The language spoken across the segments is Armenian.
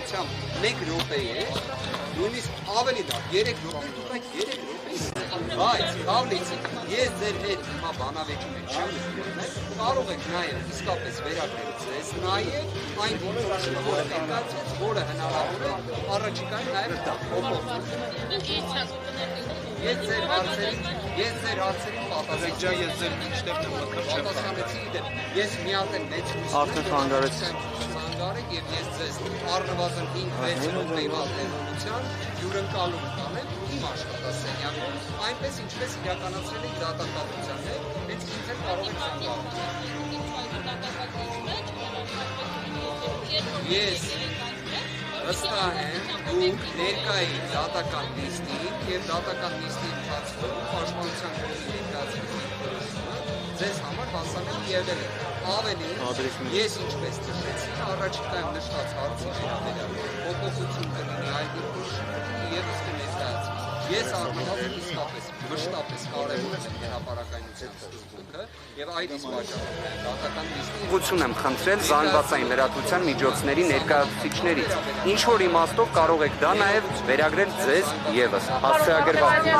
Բարձրությամբ 1 րոպե է, նույնիսկ ավելի լավ 3 րոպե դուք 3 րոպե բայց Պավլիցի ես ձեր հետ հիմա բանավեճի մեջ չեմ ունենալ կարող եք նաև իսկապես վերագրել ձեզ նաև այն որոշումը որը ներկայացվեց որը հնարավոր է առաջիկայում նաև փոփոխել Ես ձեր հարցերին պատասխանեցի դեպ ես մի հատ էլ մեծ ցանկարեք եւ ես ձեզ առնվազն 5-6 րոպեի պատերության հյուրընկալում կանեմ իմ աշխատասենյակում այնպես ինչպես իրականացրել եք դատակազմության հետ հենց ինձ էլ կարող եք զանգահարել Ես վստահ եմ դուք ներկա եք դատական նիստին եւ դատական նիստի ընթացքում պաշտպանության գործի ներկայացումը ձեզ համար հասանելի եղել է ավելի ես ինչպես ծրեցի առաջիկայում նշված հարցի վերաբերյալ փոփոխություն կլինի այլ որոշում եւս կներկայացվի Ես առնվազն իսկապես մշտապես կարևոր եմ հրապարակայնության սկզբունքը եւ այդ իսկ պատճառով դատական նիստի ուղղություն եմ խնդրել զանգվածային լրատվության միջոցների ներկայացուցիչներից ինչ որ իմաստով կարող եք դա նաեւ վերագրել ձեզ եւս հասցեագրված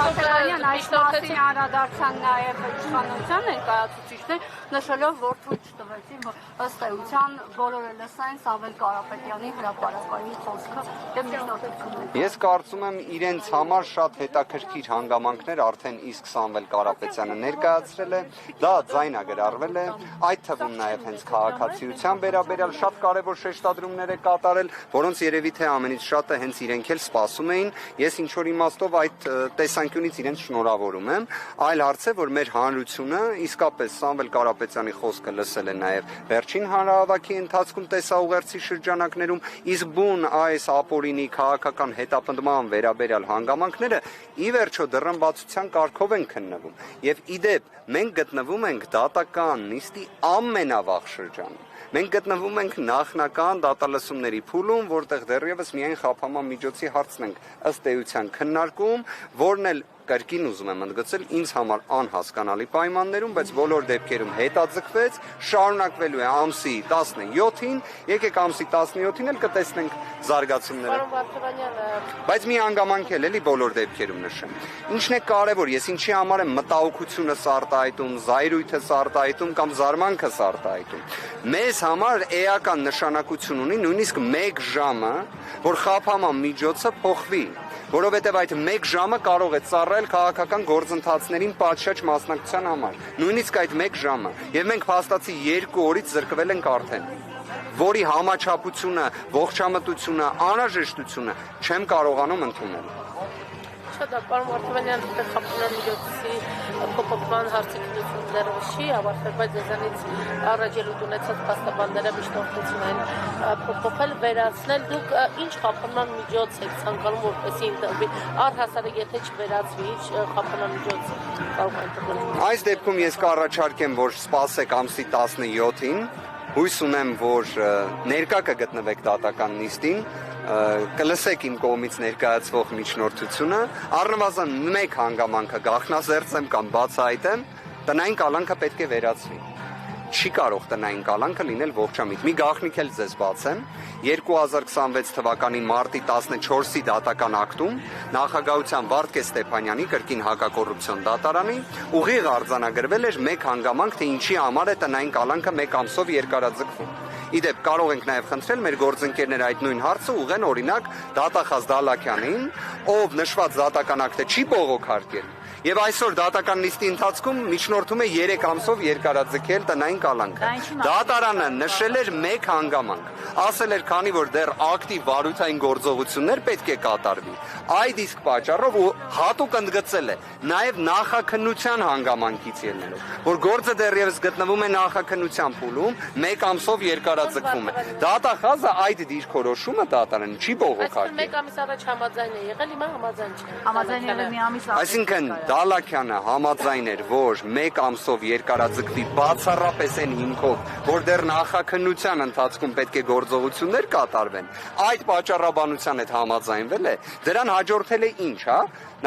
այս մասին անդրադարձան նաեւ իշխանության ներկայացուցիչներ նշելով որ ցույց տվեցին որ ըստ էության բոլորը լսային Սամվել Կարապետյանի հրապարակային խոսքը եւ միջնորդությունը Ես կարծում եմ իրենց համար շատ հետաքրքիր հանգամանքներ արդեն իսկ Սամվել Կարապետյանը ներկայացրել է, դա ձայնագրարվել է, այդ թվում նաև հենց քաղաքացիության վերաբերյալ շատ կարևոր շեշտադրումներ է կատարել, որոնց երևի թե ամենից շատը հենց իրենք էլ սպասում էին, ես ինչ որ իմաստով այդ տեսանկյունից իրենց շնորհավորում եմ, այլ հարց է, որ մեր հանրությունը իսկապես Սամվել Կարապետյանի խոսքը լսել է նաև վերջին հանրահավաքի ընթացքում տեսաուղերձի շրջանակներում, իսկ բուն այս ապօրինի քաղաքական հետապնդման վերաբերյալ հանգամանքները ի վերջո դռնբացության կարգով են քննվում եւ իդեպ մենք գտնվում ենք դատական նիստի ամենավաղ շրջանում մենք գտնվում ենք նախնական դատալսումների փուլում որտեղ դեռևս միայն խափանման միջոցի հարցն ենք ըստ էության քննարկում որն էլ կրկին ուզում եմ ընդգծել ինձ համար անհասկանալի պայմաններում, բայց բոլոր դեպքերում հետաձգվեց, շարունակվելու է ամսի 17-ին, եկեք ամսի 17-ին էլ կտեսնենք զարգացումները։ Բայց մի հանգամանք էլի բոլոր դեպքերում նշեմ։ Ինչն է կարևոր, ես ինչի համար եմ մտահոգությունս արտահայտում, զայրույթս արտահայտում կամ զարմանքս արտահայտում։ Մեզ համար էական նշանակություն ունի նույնիսկ 1 ժամը, որ խափանման միջոցը փոխվի։ Որովհետև այդ 1 ժամը կարող է ծառայել քաղաքական գործընթացներին պատշաճ մասնակցության համար։ Նույնիսկ այդ 1 ժամը, եւ մենք փաստացի 2 օրից զրկվել ենք արդեն, որի համաչափությունը, ողջամտությունը, անհրաժեշտությունը չեմ կարողանում ընդունել։ Դա պարոն Մարտիրոսյան խափանման միջոցի փոփոխման հարցի քննությունը դեռևս չի ավարտվել, բայց ձեզանից առաջելուտ ունեցած փաստաբանները միջնորդություն են փոփոխել, վերացնել։ Դուք ինչ խափանման միջոց եք ցանկանում որպեսզի ընտրվի, առհասարակ եթե չվերացվի, խափանման միջոց կարող է ընտրվել։ Այս դեպքում ես կառաջարկեմ, որ սպասեք ամսի 17-ին, հույս ունեմ, որ ներկա կգտնվեք դատական նիստին, կլսեք իմ կողմից ներկայացվող միջնորդությունը, առնվազն 1 հանգամանքը գաղտնազերծեմ կամ բացահայտեմ, տնային կալանքը պետք է վերացվի։ Չի կարող տնային կալանքը լինել ողջամիտ։ Մի գաղտնիք էլ ձեզ բացեմ, 2026 թվականի մարտի 14-ի դատական ակտում նախագահության Վարդգես Ստեփանյանի կրկին հակակոռուպցիոն դատարանի ուղիղ արձանագրվել էր 1 հանգամանք, թե ինչի համար է տնային կալանքը 1 ամսով երկարաձգվում։ Իդեպ կարող ենք նաև խնդրել մեր գործընկերները այդ նույն հարցը ուղղեն օրինակ Դատախազ Դալաքյանին, ով նշված դատական ակտը չի բողոքարկել։ Եվ այսօր դատական նիստի ընթացքում միջնորդում է 3 ամսով երկարաձգել տնային կալանքը։ Դատարանը նշել էր 1 հանգամանք, ասել էր, քանի որ դեռ ակտիվ վարույթային գործողություններ պետք է կատարվի։ Այդ իսկ պատճառով ու հատուկ ընդգծել է նաև նախաքննության հանգամանքից ելնելով, որ գործը դեռևս գտնվում է նախաքննության փուլում, 1 ամսով երկարաձգվում է։ Դատախազը այդ դիրքորոշումը դատարանը չի բողոքարկել։ 1 ամիս առաջ համաձայն է եղել, հիմա համաձայն չէ։ Համաձայն եղել մի ամիս առաջ։ Այսինքն Դալաքյանը համաձայն էր, որ 1 ամսով երկարաձգվի բացառապես այն հիմքով, որ դեռ նախաքննության ընթացքում պետք է գործողություններ կատարվեն, այդ պատճառաբանության հետ համաձայնվել է, դրան հաջորդել է ինչ, հա,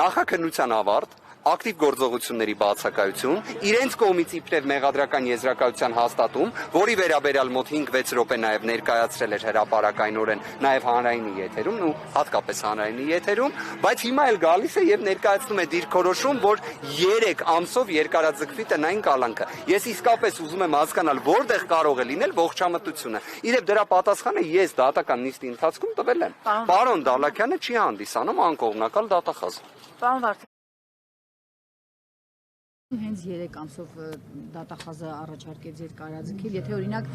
նախաքննության ավարտ, ակտիվ գործողությունների բացակայություն, իրենց կողմից իբրև մեղադրական եզրակացության հաստատում, որի վերաբերյալ մոտ 5-6 րոպե նաև ներկայացրել էր հրապարակայնորեն նաև հանրայինի եթերում, ու հատկապես հանրայինի եթերում, բայց հիմա էլ գալիս է եւ ներկայացնում է դիրքորոշում, որ 3 ամսով երկարաձգվի տնային կալանքը։ Ես իսկապես ուզում եմ հասկանալ, որտեղ կարող է լինել ողջամտությունը։ Իրեւ դրա պատասխանը ես դատական նիստի ընթացքում տվել եմ։ Պարոն Դալաքյանը չի հանդիսանում անկողմնակալ դատախազ։ Պարոն Վարդան, հենց 3 ամսով դատախազը առաջարկեց երկարաձգել, եթե օրինակ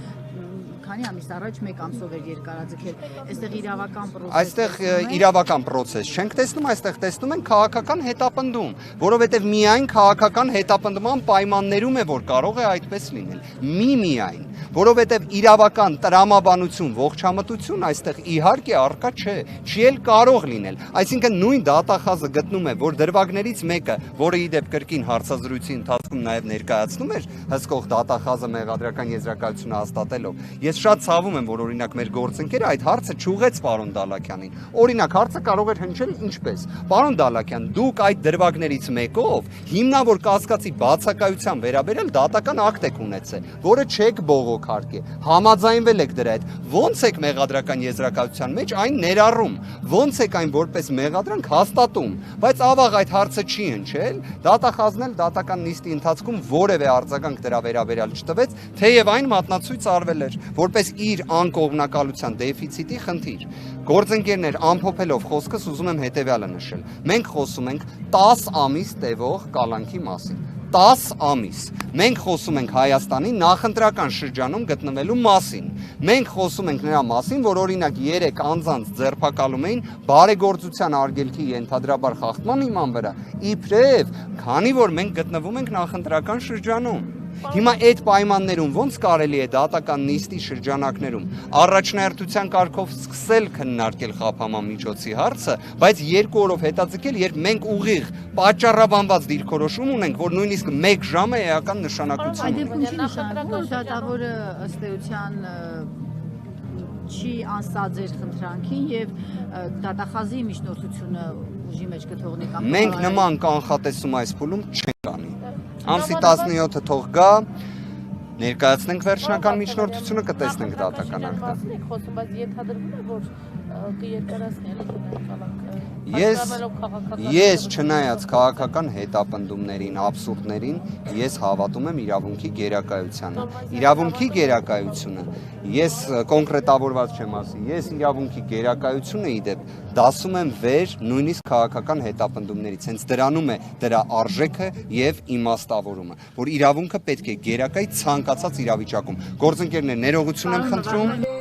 քանի ամիս առաջ 1 ամսով էր երկարաձգել, այստեղ իրավական պրոցես։ Այստեղ իրավական պրոցես չենք տեսնում, այստեղ տեսնում ենք քաղաքական հետապնդում, որովհետև միայն քաղաքական հետապնդման պայմաններում է, որ կարող է այդպես լինել։ Միայն, որովհետև իրավական տրամաբանություն, ողջամտություն այստեղ իհարկե առկա չէ, չի էլ կարող լինել։ Այսինքն նույն դատախազը գտնում է, որ դրվագներից մեկը, որը ի դեպ կրկին հարցազրույցի ընթացքում նաև ներկայացնում էր հսկող դատախազը մեղադրական եզրակացությունը հաստատելով։ Ես շատ ցավում եմ, որ օրինակ մեր գործընկերը այդ հարցը չուղեց պարոն Դալաքյանին։ Օրինակ հարցը կարող էր հնչել ինչպես. Պարոն Դալաքյան, դուք այդ դրվագներից մեկով հիմնավոր կասկածի բացակայության վերաբերյալ դատական ակտ եք ունեցել, որը չեք բողոքարկել, համաձայնվել եք դրա հետ, ո՞նց եք մեղադրական եզրակացության մեջ այն ներառում, ո՞նց եք այն որպես մեղադրանք հաստատում, բայց ավաղ այդ հարցը չի հնչել, դատախազն էլ դատական նիստի ընթացքում որևէ արձագանք դրա վերաբերյալ չտվեց, թեև այն մատնացույց արվել էր, որպես իր անկողմնակալության դեֆիցիտի խնդիր։ Գործընկերներ, ամփոփելով խոսքս ուզում եմ հետևյալը նշել։ Մենք խոսում ենք 10 ամիս տևող կալանքի մասին։ 10 ամիս։ Մենք խոսում ենք Հայաստանի նախընտրական շրջանում գտնվելու մասին։ Մենք խոսում ենք նրա մասին, որ օրինակ 3 անձանց ձերբակալում էին բարեգործության արգելքի ենթադրաբար խախտման հիման վրա։ Իբրև, քանի որ մենք գտնվում ենք նախընտրական շրջանում։ Հիմա այդ պայմաններում ոնց կարելի է դատական նիստի շրջանակներում առաջնահերթության կարգով սկսել քննարկել խափամամիջոցի հարցը, բայց 2 օրով հետաձգել, երբ մենք ուղիղ պատճառաբանված դիրքորոշում ունենք, որ նույնիսկ 1 ժամ է էական նշանակություն Այդ ունի։ դեպքում չի նշանակում, որ դատավորը ըստ էության չի անցած ձեր խնդրանքին եւ դատախազի միջնորդությունը ուժի մեջ կթողնի կամ Մենք նման կանխատեսում այս փուլում չենք անի։ Ամսի 17-ը թող գա, ներկայացնենք վերջնական միջնորդությունը, կտեսնենք դատական ակտը։ Խոսում, բայց ենթադրվում է, որ կերկարացնի կալանքը։ Ես չնայած քաղաքական հետապնդումներին, աբսուրդներին, ես հավատում եմ իրավունքի գերակայությանը։ Իրավունքի գերակայությունը, ես կոնկրետավորված չեմ ասի, ես իրավունքի գերակայությունը ի դեպ դասում եմ վեր նույնիսկ քաղաքական հետապնդումներից, հենց դրանում է դրա արժեքը եւ իմաստավորումը, որ իրավունքը պետք է գերակայ ցանկացած իրավիճակում։ Գործընկերներ, ներողություն եմ խնդրում։